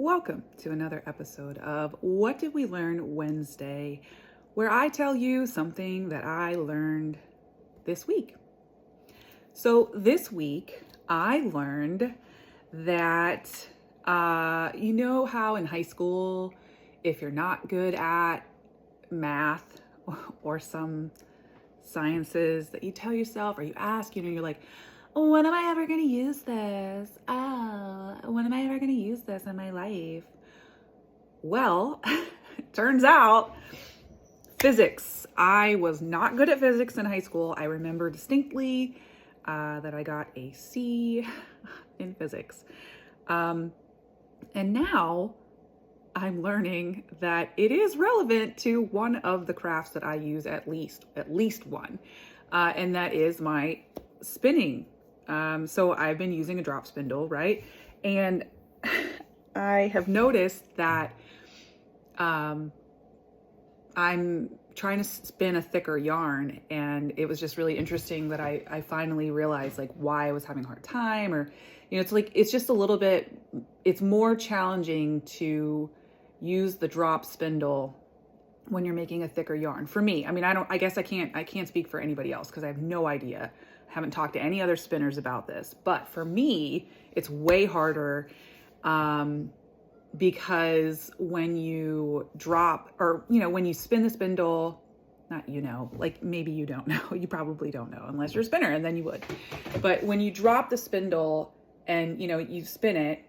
Welcome to another episode of What Did We Learn Wednesday, where I tell you something that I learned this week. So this week I learned that, you know how in high school, if you're not good at math or some sciences that you tell yourself or you ask, you're like, when am I ever going to use this? When am I ever going to use this in my life? Well, it turns out physics. I was not good at physics in high school. I remember distinctly that I got a C in physics. And now I'm learning that it is relevant to one of the crafts that I use at least one. And that is my spinning. So I've been using a drop spindle, right? And I have noticed that I'm trying to spin a thicker yarn, and it was just really interesting that I finally realized like why I was having a hard time, or, it's just a little bit, it's more challenging to use the drop spindle when you're making a thicker yarn. For me, I guess I can't speak for anybody else because I have no idea. I haven't talked to any other spinners about this, but for me, it's way harder because when you drop, or, when you spin the spindle, maybe you don't know, you probably don't know unless you're a spinner, and then you would. But when you drop the spindle and, you spin it,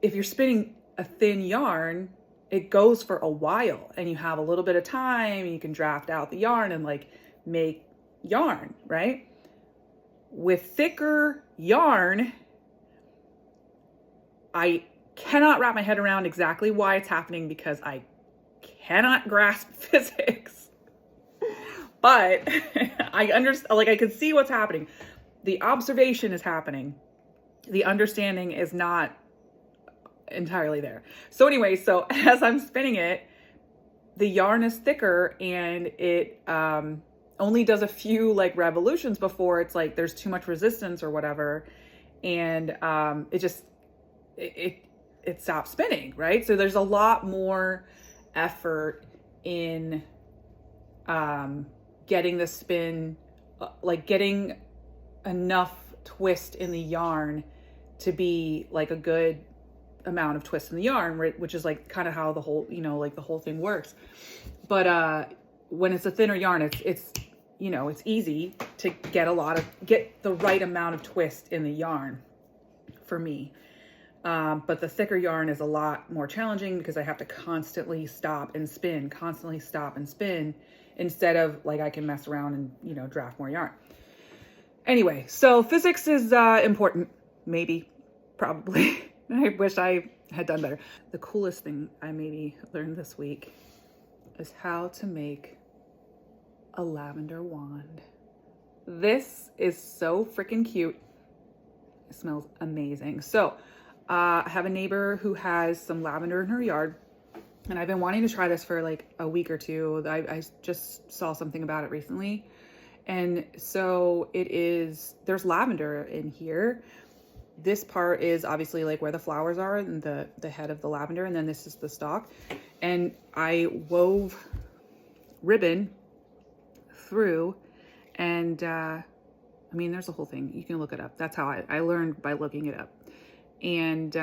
if you're spinning a thin yarn, it goes for a while and you have a little bit of time, you can draft out the yarn and make yarn, right? With thicker yarn, I cannot wrap my head around exactly why it's happening because I cannot grasp physics. But I understand, I can see what's happening. The observation is happening. The understanding is not entirely there. So anyway, so as I'm spinning it, the yarn is thicker and it only does a few revolutions before it's there's too much resistance or whatever, and it stops spinning, right? So there's a lot more effort in getting the spin, getting enough twist in the yarn to be a good amount of twist in the yarn, right? Which is kind of how the whole, the whole thing works. But when it's a thinner yarn, it's easy to get the right amount of twist in the yarn for me. But the thicker yarn is a lot more challenging because I have to constantly stop and spin, instead of I can mess around and, draft more yarn. Anyway, so physics is important, maybe, probably. I wish I had done better. The coolest thing I maybe learned this week is how to make a lavender wand. This is so freaking cute. It smells amazing. So I have a neighbor who has some lavender in her yard, and I've been wanting to try this for a week or two. I just saw something about it recently. And so there's lavender in here. This part is obviously where the flowers are and the head of the lavender, and then this is the stalk. And I wove ribbon through, and there's a whole thing. You can look it up. That's how I learned, by looking it up. And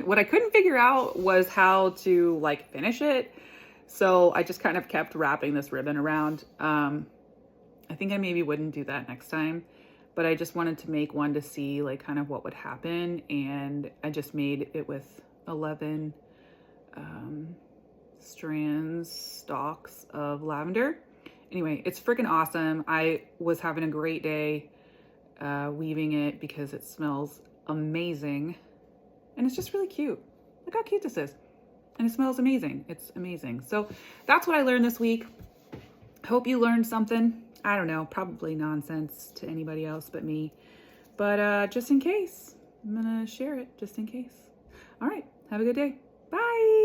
what I couldn't figure out was how to finish it. So I just kind of kept wrapping this ribbon around. I think I maybe wouldn't do that next time, but I just wanted to make one to see kind of what would happen. And I just made it with 11 stalks of lavender. Anyway, it's freaking awesome. I was having a great day weaving it because it smells amazing. And it's just really cute. Look how cute this is. And it smells amazing. It's amazing. So that's what I learned this week. Hope you learned something. I don't know, probably nonsense to anybody else but me. But just in case, I'm gonna share it just in case. All right, have a good day. Bye.